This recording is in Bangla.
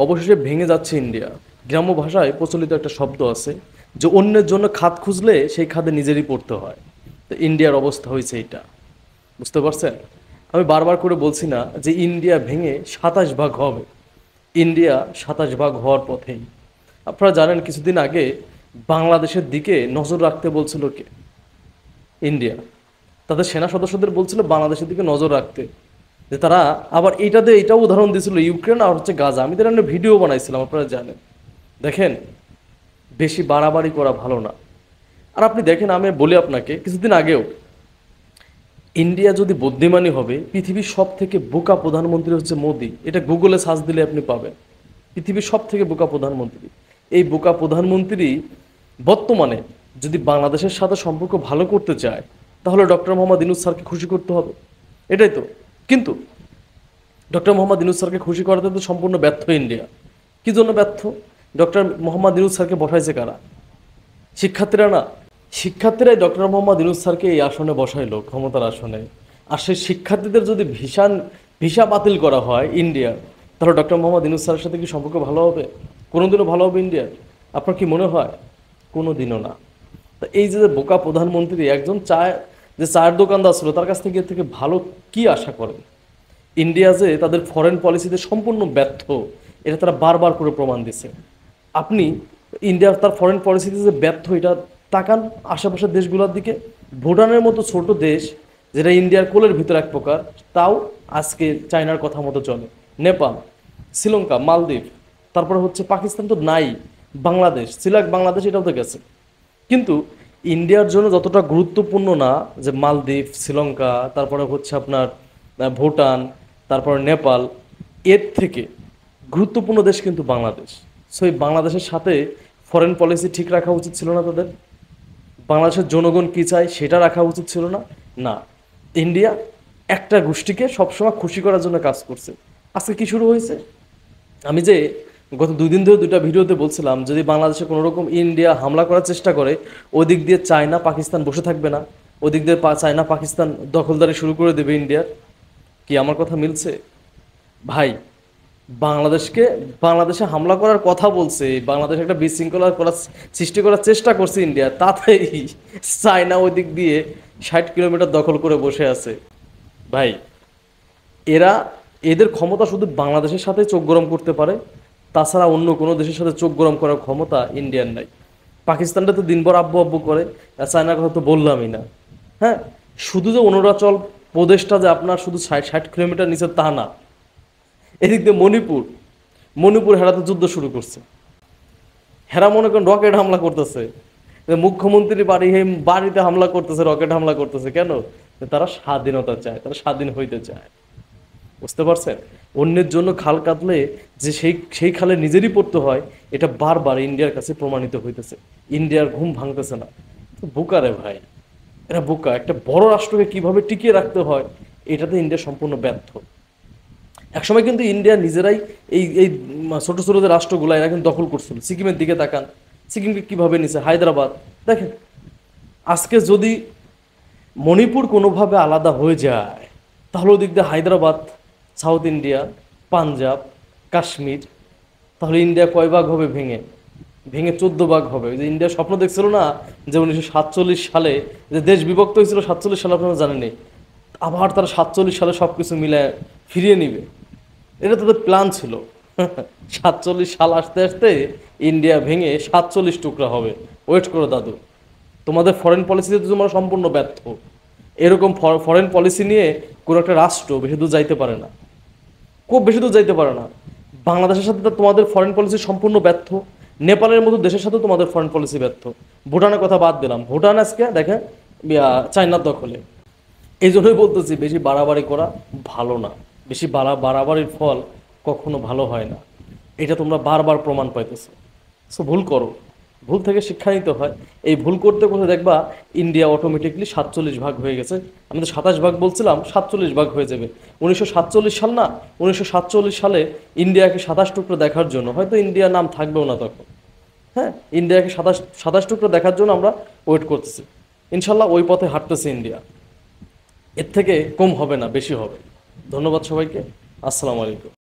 অবশেষে ভেঙে যাচ্ছে ইন্ডিয়া। গ্রাম্য ভাষায় প্রচলিত একটা শব্দ আছে যে অন্যের জন্য খাদ খুঁজলে সেই খাদে নিজেরই পড়তে হয়। তো ইন্ডিয়ার অবস্থা হয়েছে এটা, বুঝতে পারছেন? আমি বারবার করে বলছি না যে ইন্ডিয়া ভেঙে 27 ভাগ হবে। ইন্ডিয়া 27 ভাগ হওয়ার পথেই। আপনারা জানেন কিছুদিন আগে বাংলাদেশের দিকে নজর রাখতে বলছিল কে? ইন্ডিয়া। তাদের সেনা সদস্যদের বলছিল বাংলাদেশের দিকে নজর রাখতে, যে তারা আবার এইটাতে এটাও উদাহরণ দিয়েছিল ইউক্রেন আর হচ্ছে গাজা। আমি তার ভিডিও বানাইছিলাম, আপনারা জানেন। দেখেন, বেশি বাড়াবাড়ি করা ভালো না। আর আপনি দেখেন, আমি বলি আপনাকে কিছুদিন আগেও, ইন্ডিয়া যদি বুদ্ধিমানী হবে, পৃথিবীর সব থেকে বোকা প্রধানমন্ত্রী হচ্ছে মোদি। এটা গুগলে সার্চ দিলে আপনি পাবেন। পৃথিবীর সব থেকে বোকা প্রধানমন্ত্রী। এই বোকা প্রধানমন্ত্রী বর্তমানে যদি বাংলাদেশের সাথে সম্পর্ক ভালো করতে চায়, তাহলে ডক্টর মোহাম্মদ ইউনূস স্যারকে খুশি করতে হবে। এটাই তো। কিন্তু ডক্টর মোহাম্মদ ইউনূস স্যারকে খুশি করাতে তো সম্পূর্ণ ব্যর্থ ইন্ডিয়া। কি জন্য ব্যর্থ? ডক্টর মোহাম্মদ ইউনূস স্যারকে বসাইছে কারা? শিক্ষার্থীরা না। শিক্ষার্থীরাই ডক্টর মোহাম্মদ ইউনূস স্যারকে এই আসনে বসাইলো, ক্ষমতার আসনে। আর সেই শিক্ষার্থীদের যদি ভিসা বাতিল করা হয় ইন্ডিয়ার, তাহলে ডক্টর মোহাম্মদ ইউনূস স্যারের সাথে কি সম্পর্ক ভালো হবে? কোনোদিনও ভালো হবে ইন্ডিয়ার? আপনার কি মনে হয়? কোনোদিনও না। তা এই যে বোকা প্রধানমন্ত্রী, একজন চায়ের দোকানদার ছিল, তার কাছ থেকে এর থেকে ভালো কি আশা করেন? ইন্ডিয়া যে তাদের ফরেন পলিসিতে সম্পূর্ণ ব্যর্থ, এটা তারা বারবার করে প্রমাণ দিছে। আপনি ইন্ডিয়া তার ফরেন পলিসিতে যে ব্যর্থ, এটা তাকান আশেপাশের দেশগুলোর দিকে। ভুটানের মতো ছোট দেশ, যেটা ইন্ডিয়ার কোলের ভিতর এক প্রকার, তাও আজকে চায়নার কথা মতো চলে। নেপাল, শ্রীলঙ্কা, মালদ্বীপ, তারপরে হচ্ছে পাকিস্তান তো নাই। বাংলাদেশ, বাংলাদেশ এটাও তো গেছে। কিন্তু ইন্ডিয়ার জন্য যতটা গুরুত্বপূর্ণ না যে মালদ্বীপ, শ্রীলঙ্কা, তারপরে হচ্ছে আপনার ভুটান, তারপরে নেপাল, এর থেকে গুরুত্বপূর্ণ দেশ কিন্তু বাংলাদেশ। সো এই বাংলাদেশের সাথে ফরেন পলিসি ঠিক রাখা উচিত ছিল না তাদের? বাংলাদেশের জনগণ কী চায় সেটা রাখা উচিত ছিল না? না। ইন্ডিয়া একটা গোষ্ঠীকে সবসময় খুশি করার জন্য কাজ করছে। আজকে কি শুরু হয়েছে? আমি যে গত 2 দিন ধরে 2টা ভিডিওতে বলছিলাম, যদি বাংলাদেশে কোনো রকম ইন্ডিয়া হামলা করার চেষ্টা করে, ওই দিক দিয়ে চায়না পাকিস্তান বসে থাকবে না। ওদিক দিয়ে চায়না পাকিস্তান দখলদারি শুরু করে দেবে ইন্ডিয়ার। কি আমার কথা মিলছে? ভাই, বাংলাদেশে হামলা করার কথা বলছে, বাংলাদেশে একটা বিশৃঙ্খলা সৃষ্টি করার চেষ্টা করছে ইন্ডিয়া, তাতেই চায়না ওই দিক দিয়ে 60 কিলোমিটার দখল করে বসে আছে। ভাই, এরা এদের ক্ষমতা শুধু বাংলাদেশের সাথে চোখ গরম করতে পারে, তাছাড়া অন্য কোনো দেশের সাথে চোখ গরম করার ক্ষমতা ইন্ডিয়ার নাই। পাকিস্তানটা তো দিনভর আব্বু আব্বু করে, আর চায়নার কথা তো বললামই না। হ্যাঁ, শুধু যে অরুণাচল প্রদেশটা যে আপনার শুধু 60 কিলোমিটার নিচে তা না। এদিক দিয়ে মণিপুর হেরাতে যুদ্ধ শুরু করছে। হেরা মনে করেন রকেট হামলা করতেছে। মুখ্যমন্ত্রী বাড়িতে হামলা করতেছে, রকেট হামলা করতেছে। কেন? তারা স্বাধীনতা চায়, তারা স্বাধীন হইতে চায়। বুঝতে পারছেন? অন্যের জন্য খাল কাটলে যে সেই খালে নিজেরই পড়তে হয়, এটা বারবার ইন্ডিয়ার কাছে প্রমাণিত হইতেছে। ইন্ডিয়ার ঘুম ভাঙতেছে না। বোকা রে ভাই, এরা বোকা। একটা বড় রাষ্ট্রকে কিভাবে টিকিয়ে রাখতে হয়, এটাতে ইন্ডিয়া সম্পূর্ণ ব্যর্থ। একসময় কিন্তু ইন্ডিয়া নিজেরাই এই এই ছোট ছোট যে রাষ্ট্রগুলো, এরা কিন্তু দখল করছিল। সিকিমের দিকে তাকান, সিকিমকে কিভাবে নিছে, হায়দ্রাবাদ। দেখেন, আজকে যদি মণিপুর কোনোভাবে আলাদা হয়ে যায়, তাহলে ওদিক দিয়ে হায়দ্রাবাদ, সাউথ ইন্ডিয়া, পাঞ্জাব, কাশ্মীর, তাহলে ইন্ডিয়া কয় ভাগ হবে? ভেঙে ভেঙে 14 ভাগ হবে। ওই যে ইন্ডিয়া স্বপ্ন দেখছিল না যে 1947 সালে যে দেশ বিভক্ত হয়েছিল, 47 সালে, আপনারা জানেনই। আবার তারা 47 সালে সব কিছু মিলে ফিরিয়ে নিবে, এটা তাদের প্ল্যান ছিল। 47 সাল আসতে আসতে ইন্ডিয়া ভেঙে 47 টুকরা হবে। ওয়েট করো দাদু, তোমাদের ফরেন পলিসিতে তো তোমরা সম্পূর্ণ ব্যর্থ। এরকম ফরেন পলিসি নিয়ে কোনো একটা রাষ্ট্র বেশি দূর যাইতে পারে না, খুব বেশি দূর যাইতে পারে না। বাংলাদেশের সাথে তো তোমাদের ফরেন পলিসি সম্পূর্ণ ব্যর্থ। নেপালের মতো দেশের সাথে তোমাদের ফরেন পলিসি ব্যর্থ। ভুটানের কথা বাদ দিলাম, ভুটান আজকে দেখেন চায়নার দখলে। এই জন্যই বলতেছি, বেশি বাড়াবাড়ি করা ভালো না। বেশি বাড়াবাড়ির ফল কখনো ভালো হয় না, এটা তোমরা বারবার প্রমাণ পাইতেছো। সো ভুল করো, ভুল থেকে শিক্ষা নিতে হয়। এই ভুল করতে করতে দেখবা ইন্ডিয়া অটোমেটিকলি 47 ভাগ হয়ে গেছে। আমি তো 27 ভাগ বলছিলাম, 47 ভাগ হয়ে যাবে। 1947 সাল না, 1947 সালে ইন্ডিয়াকে 27 টুকরো দেখার জন্য হয়তো ইন্ডিয়ার নাম থাকবেও না তখন। হ্যাঁ, ইন্ডিয়াকে 27 টুকরো দেখার জন্য আমরা ওয়েট করতেছি। ইনশাল্লাহ ওই পথে হাঁটতেছে ইন্ডিয়া। এর থেকে কম হবে না, বেশি হবে। ধন্যবাদ সবাইকে। আসসালামু আলাইকুম।